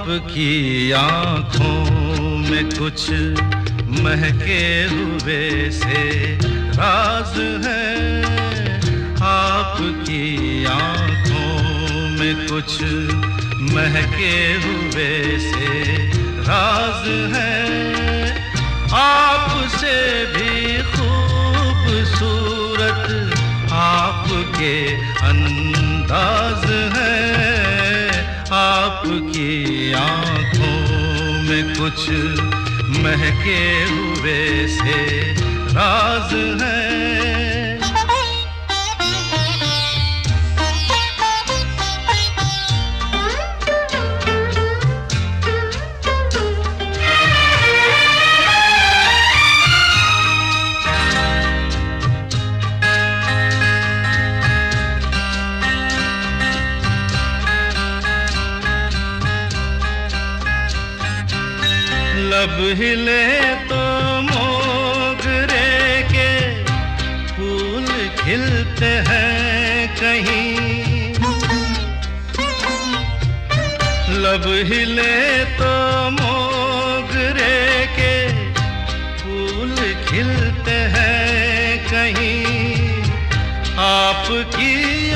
आपकी आँखों में कुछ महके हुए से राज है, आपकी आँखों में कुछ महके हुए से राज है, आपसे भी खूबसूरत आपके अंदाज है, आपकी आँखों में कुछ महके हुए से राज है। लब हिले तो मोगरे के फूल खिलते हैं कहीं, लब हिले तो मोगरे के फूल खिलते हैं कहीं, आपकी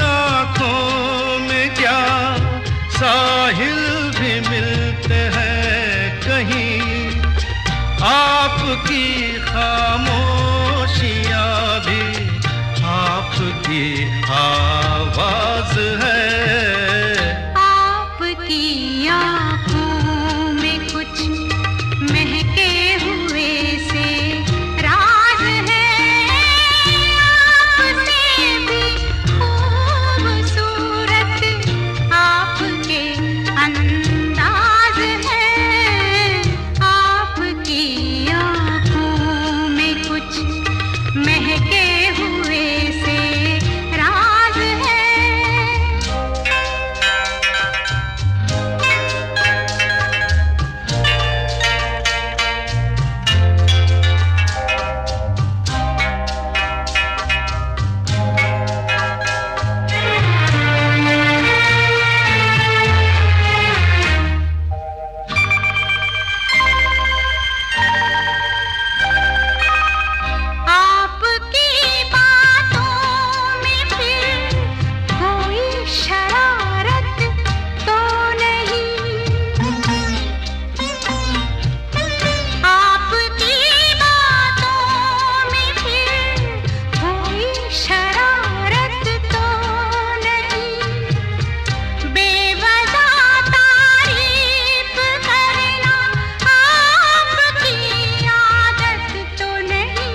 आँखों में क्या साहिल भी मिलते हैं कहीं, आपकी खामोशियाँ भी आपकी आवाज है, आपकी आँखों में कुछ महके हुए से राज है, आपसे भी खूबसूरत आपके अंदाज है, आपकी आँखों में कुछ महके हुए से राज है। आपकी बातों में फिर कोई शरारत तो नहीं, आपकी बातों में फिर कोई शरारत तो नहीं, बेवजह तारीफ करना आपकी आदत तो नहीं,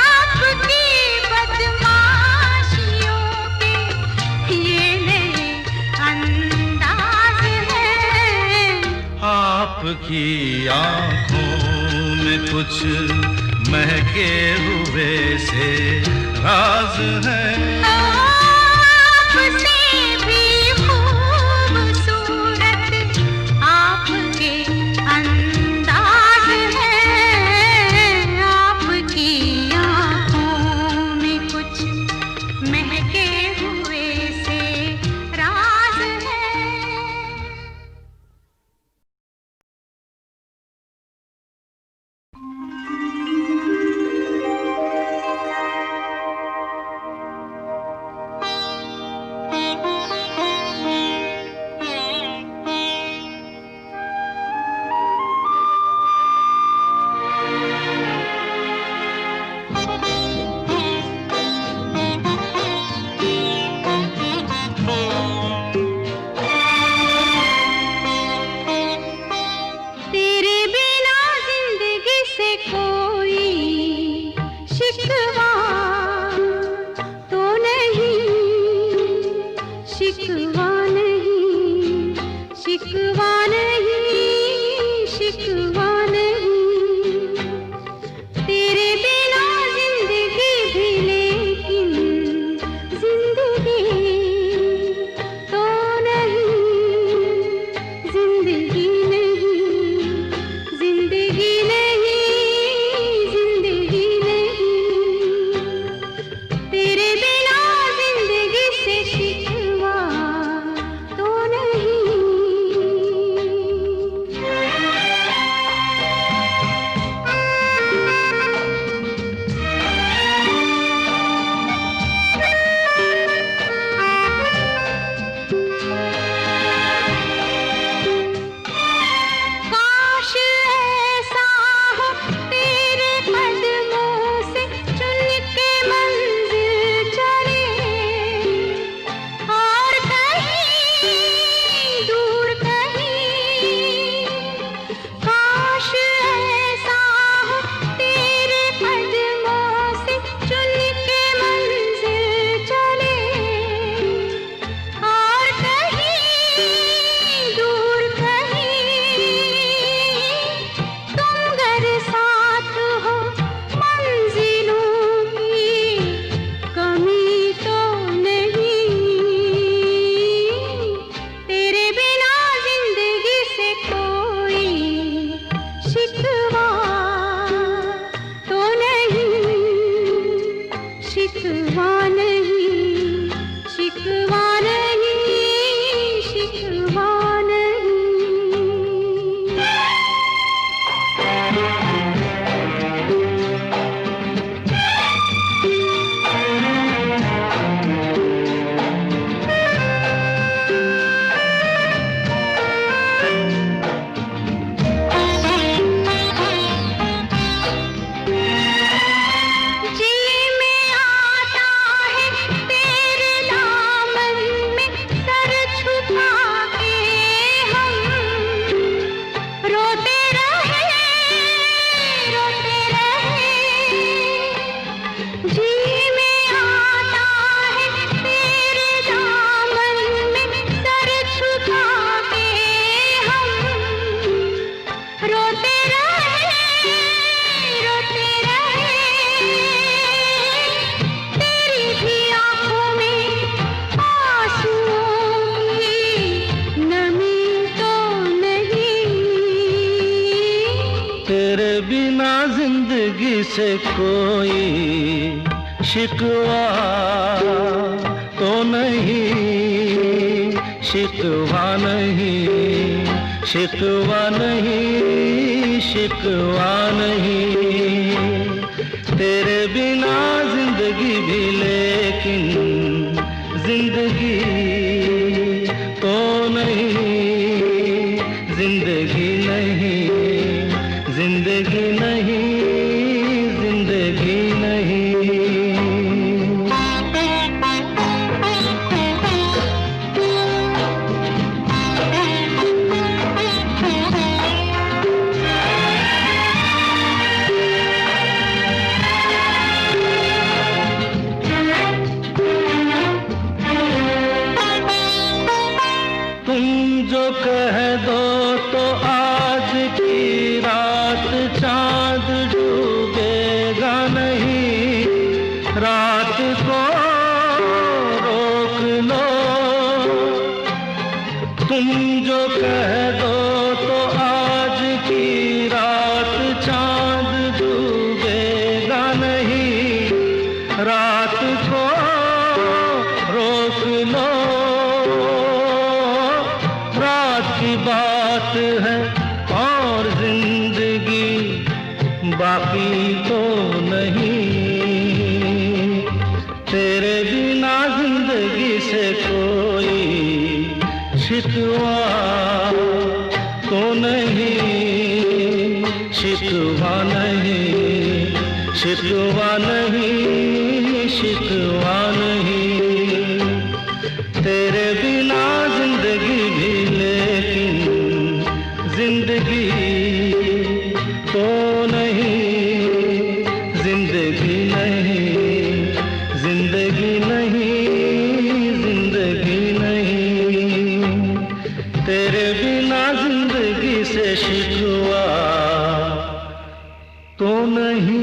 आपकी बदमाशियों के ये नए अंदाज है, आपकी आँखों में कुछ महके हुए से राज है, आपसे भी खूबसूरत आपके अंदाज है, आपकी आँखों में कुछ महके हुए से राज है। शिकवा नहीं, शिकवा नहीं, शिकवा नहीं। से कोई शिकवा तो नहीं, शिकवा नहीं, शिकवा नहीं, शिकवा नहीं। तेरे बिना जिंदगी भी लेकिन जिंदगी तो नहीं, जिंदगी नहीं, जिंदगी नहीं, जिंदगी नहीं। तुम जो कह दो तो आज की रात चांद डूबेगा नहीं, रात को रोक लो। तुम जो कह दो तो आज की रात चांद डूबेगा नहीं, रात को रोक लो। की बात है और जिंदगी बाकी तो नहीं। तेरे बिना जिंदगी से कोई शिकवा तो नहीं, शिकवा नहीं, शिकवा नहीं, शिकवा नहीं। तेरे बिना जिंदगी भी लेकिन जिंदगी तो नहीं, जिंदगी नहीं, जिंदगी नहीं, जिंदगी नहीं। तेरे बिना जिंदगी से शिकवा तो नहीं।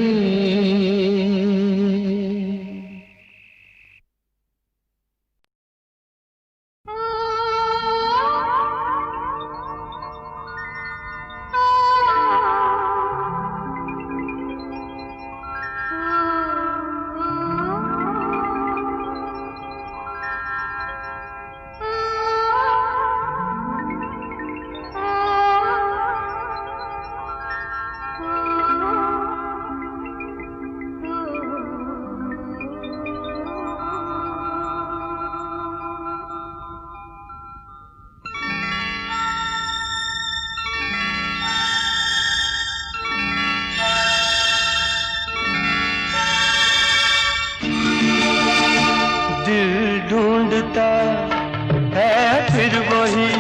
ढूंढता है फिर वही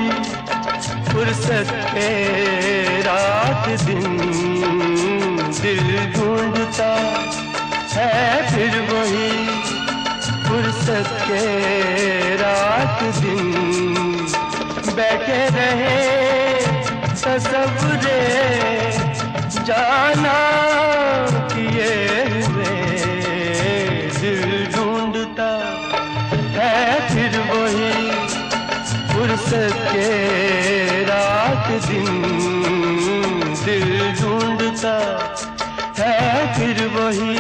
फुर्सत के रात दिन, दिल ढूंढता है फिर वही फुर्सत के रात दिन। बैठे रहे तसव्वुरे जाना किए हुए, दिल ढूंढता है फिर वही फुर्सत के रात दिन, दिल ढूंढता है फिर वही।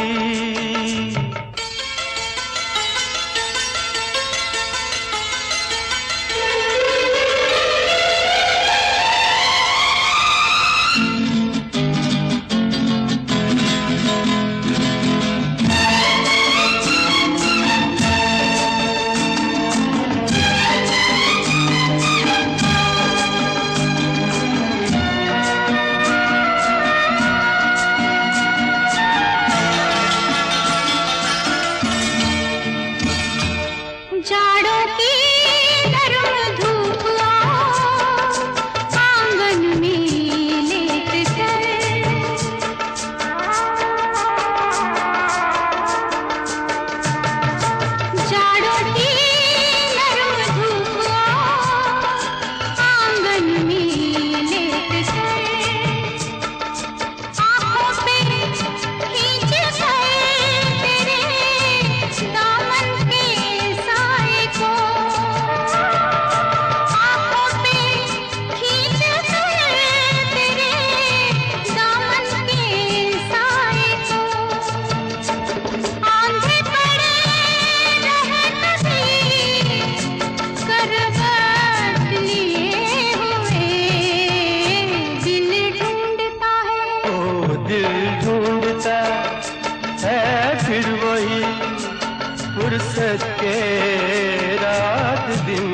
फुर्सत के रात दिन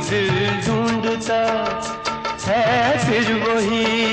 दिल ढूंढता है फिर वही।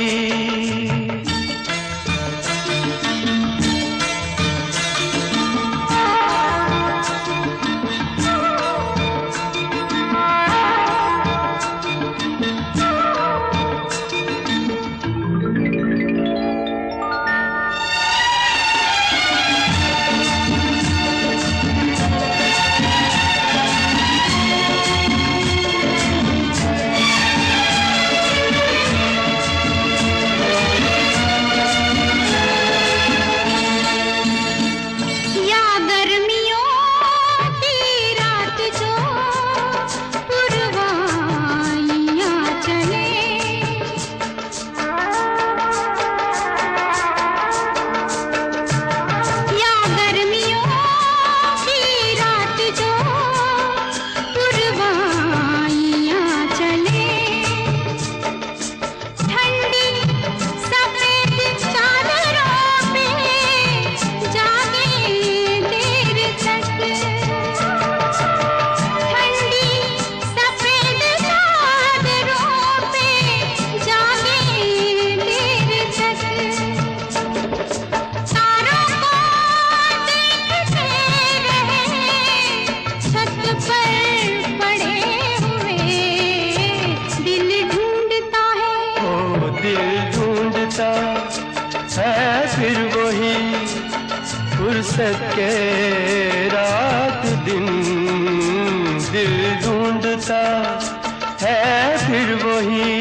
फुर्सत के रात दिन दिल ढूंढता है फिर वही।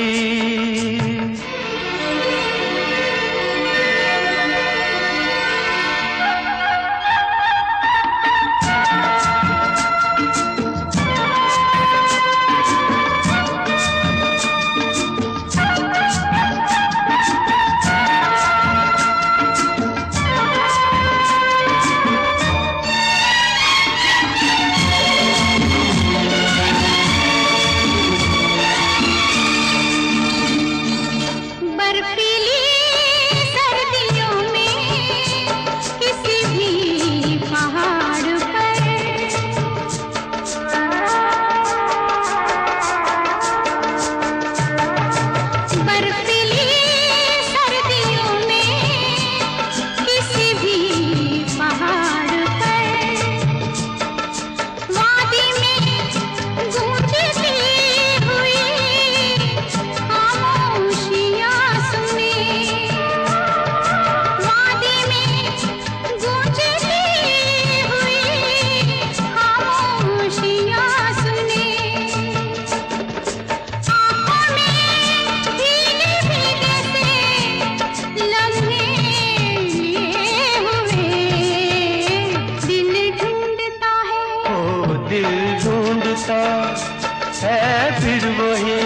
है फिर वही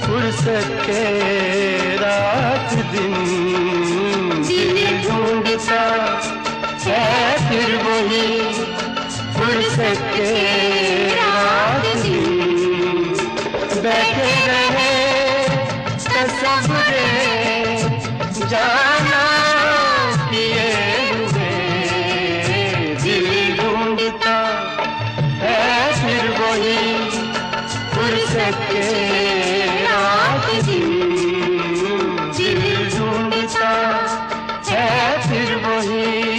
फुर्सत के रात दिन दिल ढूंढता है फिर वही फुर्सत के रात दिन बैठे रहे तसव्वुरे जाना किए हुए दिल ढूंढता है फिर वही फुर्सत के रात दिन दिल ढूंढता है फिर वही।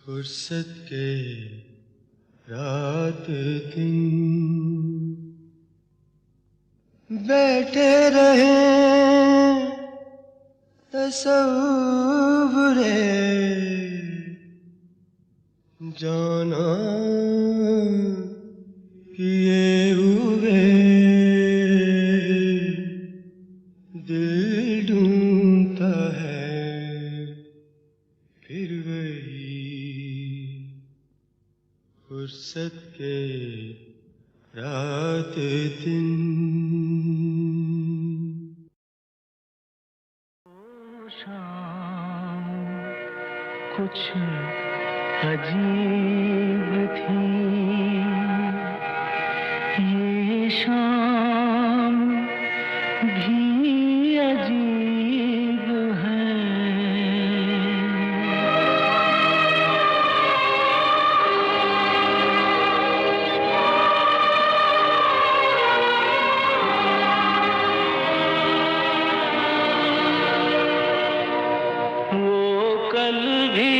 फुर्सत के रात दिन बैठे रहे तसव्वुरे जाना किए फुर्सत के रात दिन। शाम कुछ अजीब थी, ये शाम भी अजीब है। कल भी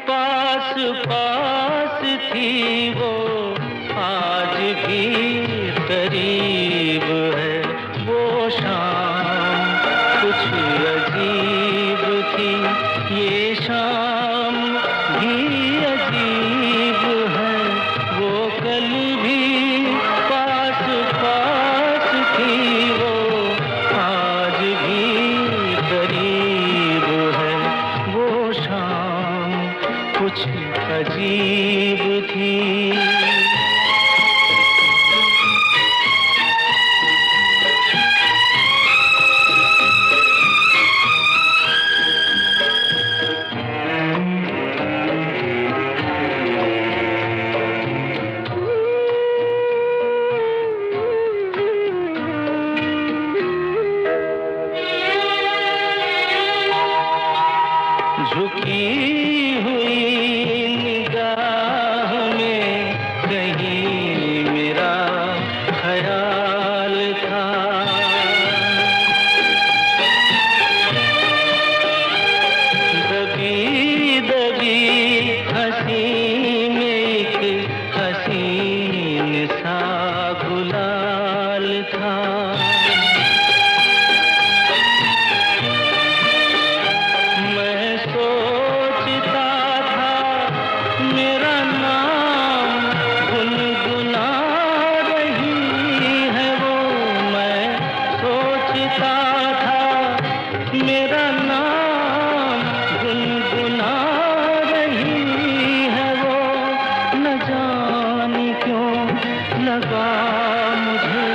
पास पास थी वो, आज भी करीब है। वो शाम कुछ अजीब थी, ये शाम भी अजीब है। वो कल भी पास पास थी वो, आज भी करीब है। वो शाम कुछ अजीब थी। झुकी हुई निगाह में कहीं मेरा ख्याल था। दबी दबी हंसी में एक हसीन सा गुलाल था। मेरा नाम गुनगुना रही है वो, न जाने क्यों लगा मुझे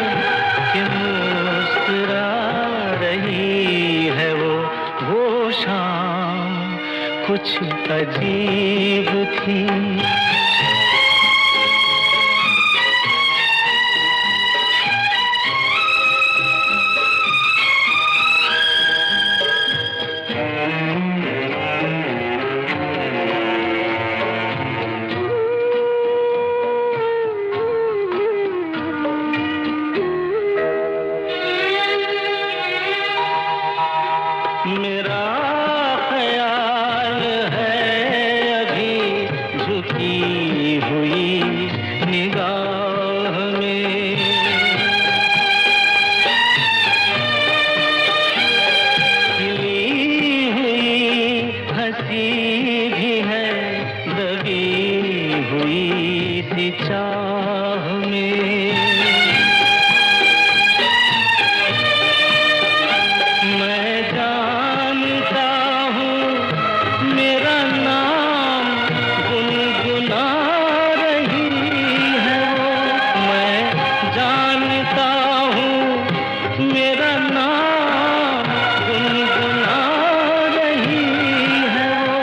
कि मुस्कुरा रही है वो। वो शाम कुछ अजीब थी। मेरा ख्याल है अभी झुकी हुई निगाह में, खिली हुई हंसी भी है दबी हुई सी चाह में। मेरा नाम गुनगुना रही है वो,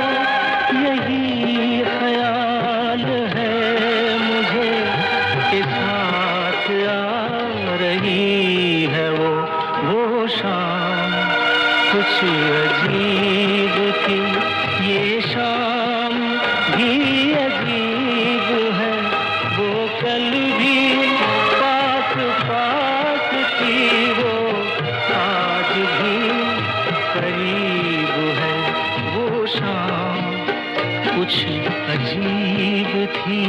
यही ख्याल है मुझे कि साथ आ रही है वो। वो शाम कुछ अजीब थी, ये शाम भी अजीब है। वो कल भी पास पास थी वो, आज भी करीब है। वो शाम कुछ अजीब थी।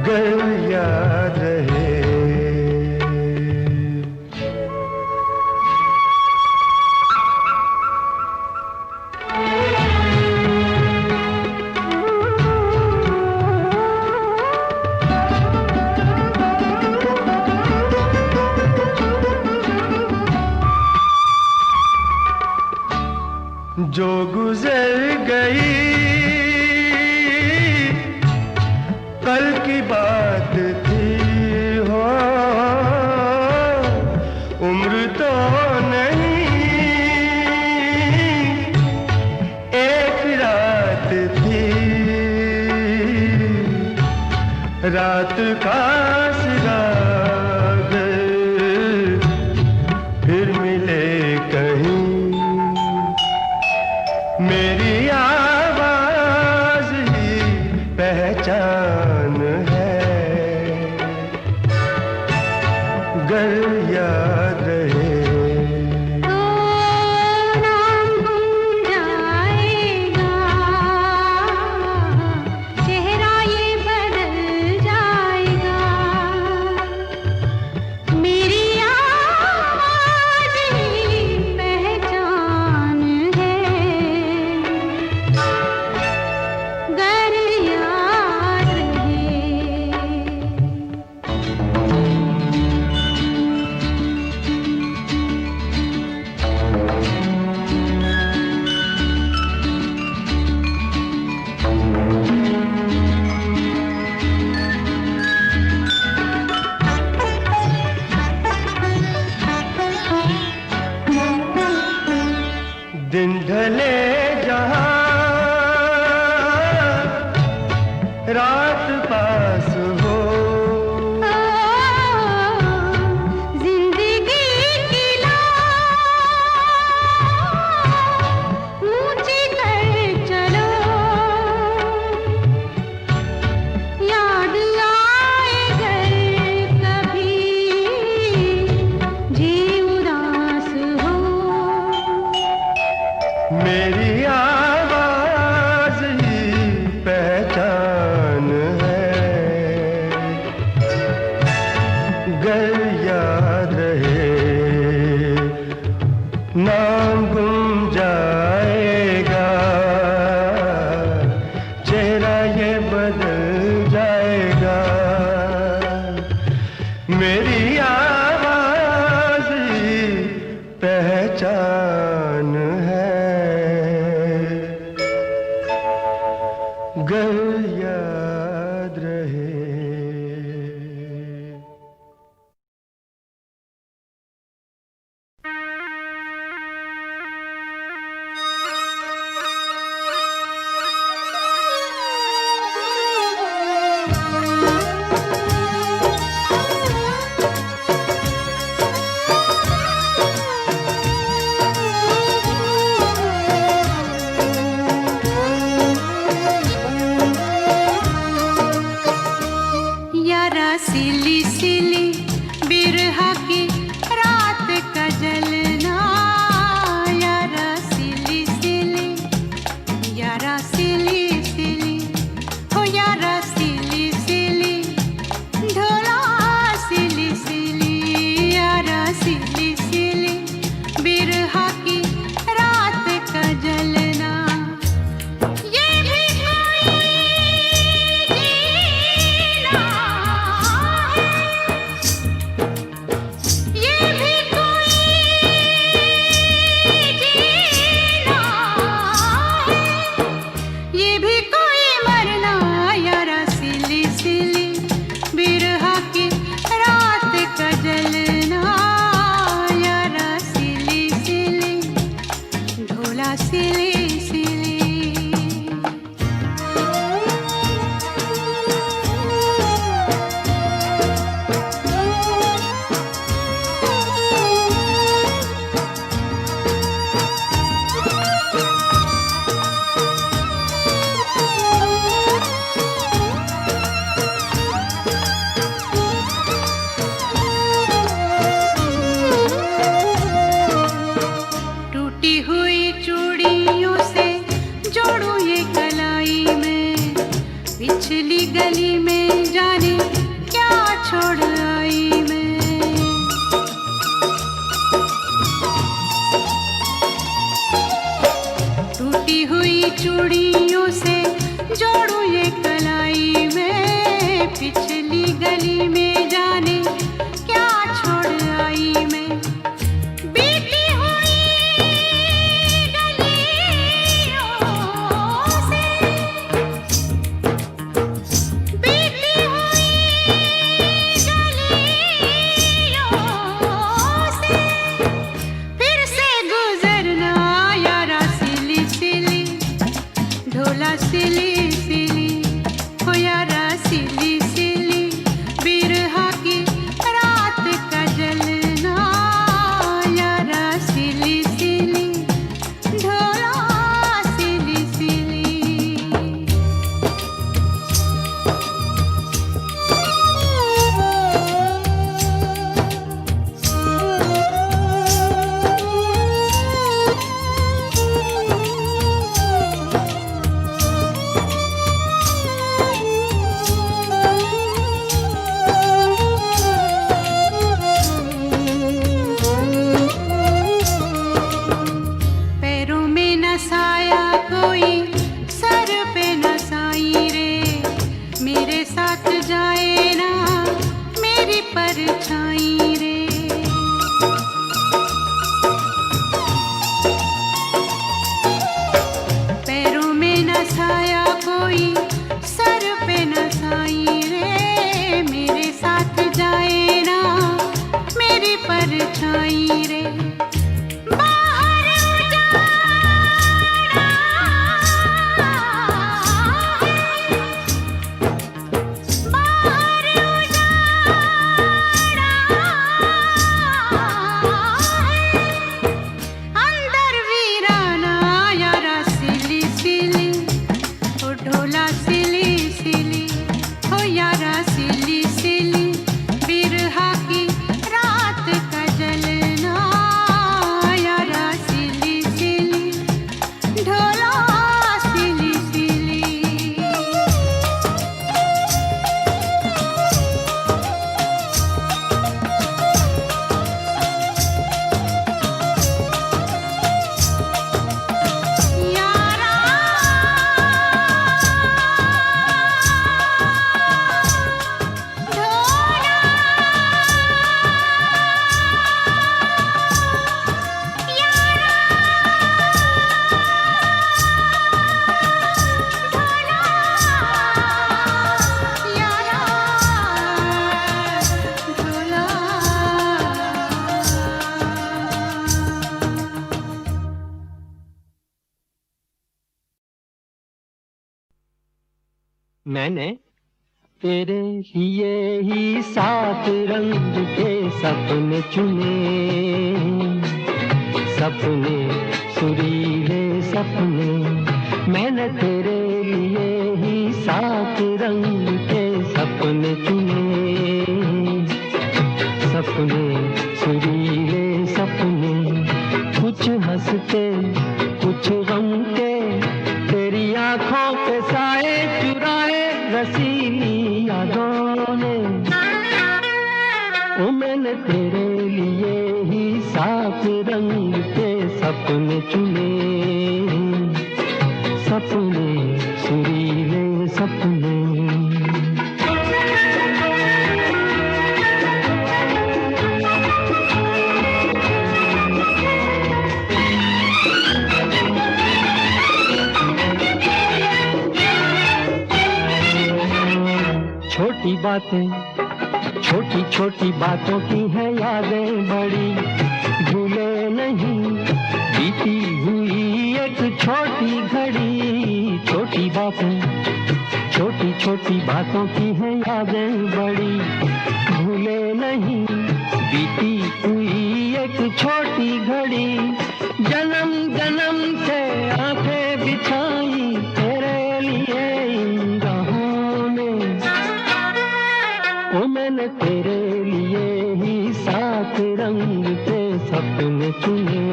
गर याद रहे। जो गुजर गई कल की बात थी हो, उम्र तो नहीं एक रात थी, रात का सिरागर फिर मिले कहीं, मेरी आवाज ही पहचान है, गर याद रहे। तो नाम गुम जाएगा, चेहरा ये बदल जाएगा, मेरी आवाज ही पहचान है, गर याद रहे। दिन ढले जहाँ रात पास हो, जिंदगी की लौ ऊंची कर चलो, याद आए घर कभी जी उदास हो, मेरी आवाज ही पहचान है, गर याद रहे। नाम गुम जाएगा, चेहरा ये बदल जाएगा, मेरी आवाज ही पहचान है, गर याद रहे। यारा सिली सिली बिरहा की रात का जलना, यारा सिली सिली, यारा सिली सिली, हो यारा सिली सिली, ढोला सिली सिली, यारा सिली सिली बिरहा की रात का जलना, ये भी कोई जीना है। गली में जाने क्या छोड़ आई मैं। बीती हुई गलियों से, बीती हुई गलियों से फिर से गुजरना यारा सिली सिली, ढोला सिली सिली, हो यारा सिली सिली, बिरहा की रात का जलना यारा सिली सिली, ढोला सिली सिली। पैरों में न साया कोई, सर पे न साई रे, मेरे साथ जाए ना मेरी परछाई रे। पैरों में न साया कोई, सर पे न साई रे, मेरे साथ जाए ना मेरी परछाई रे। बाहर उजाड़ा है, बाहर उजाड़ा है, अंदर वीराना यारा सिली सिली, ओ ढोला सिली सिली, हो यारा सिली सिली, बिरहा की रात का जलना यारा सिली सिली, ढोला सिली सिली। यारा ढोला, यारा ढोला, यारा ढोला। मैंने तेरे लिए ही 7 रंग के सपने चुने, सपने सुरीले सपने। मैंने तेरे लिए ही 7 रंग के सपने चुने, सपने सुरीले सपने। कुछ हंसते कुछ गम के, तेरी आंखों के साए चुराए रसीली यादों ने। ओ मैंने तेरे लिए ही 7 रंग के सपने चुने, सपने सुरीले सपने। छोटी बातें, छोटी छोटी बातों की है यादें बड़ी, भूले नहीं बीती हुई एक छोटी घड़ी। छोटी बातें, छोटी छोटी बातों की है यादें बड़ी, भूले नहीं बीती हुई एक छोटी घड़ी। जन्म जन्म से आंखें बिछाई तेरे लिए इन राहों ने। ओ मैंने तेरे लिए ही 7 रंग के सपने चुने,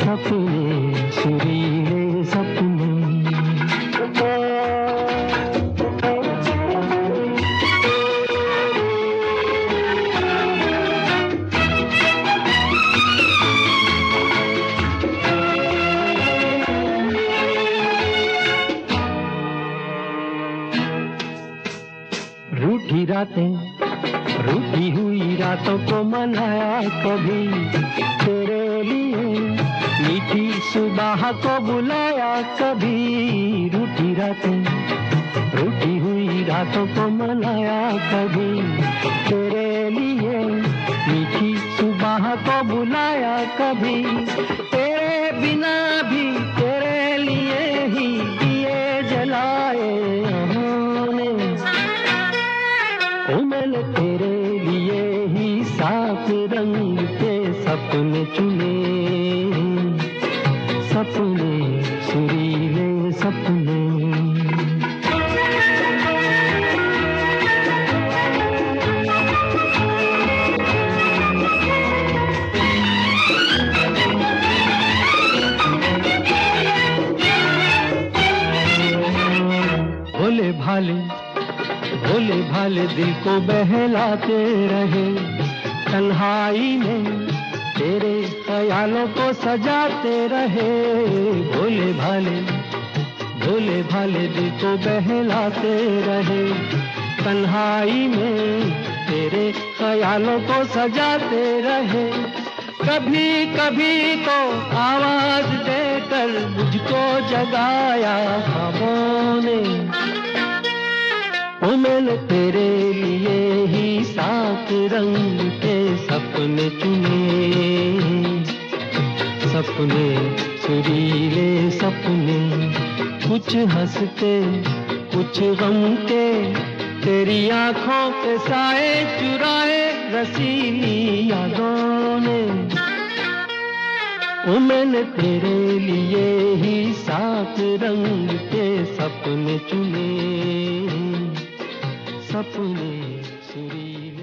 सपने सुरीले सपने। रूठी रातें, रूठी हुई रातों को मनाया कभी तेरे लिए, मीठी सुबह को बुलाया कभी। रूठी रातें, रूठी हुई रातों को मनाया कभी तेरे लिए, मीठी सुबह को बुलाया कभी। तेरे बिना भी तेरे लिए ही दिए जलाए हमने, ओ मैंने तेरे लिए ही साफ रंग के सपने चुने, सपने सुरीले सपने। भोले भाले, भोले भाले दिल को बहलाते रहे, तन्हाई में तेरे ख्यालों को सजाते रहे। भोले भाले, भोले भाले दिल को बहलाते रहे, तन्हाई में तेरे ख्यालों को सजाते रहे। कभी कभी तो आवाज देकर मुझको जगाया ख्वाबों ने, ओ मैंने तेरे लिए ही सात रंग के सपने चुने, सपने सुरीले सपने। कुछ हंसते कुछ गम के, तेरी आंखों के साए चुराए रसीली यादों ने, ओ मैंने तेरे लिए ही सात रंग के सपने चुने, सपने सुरीले।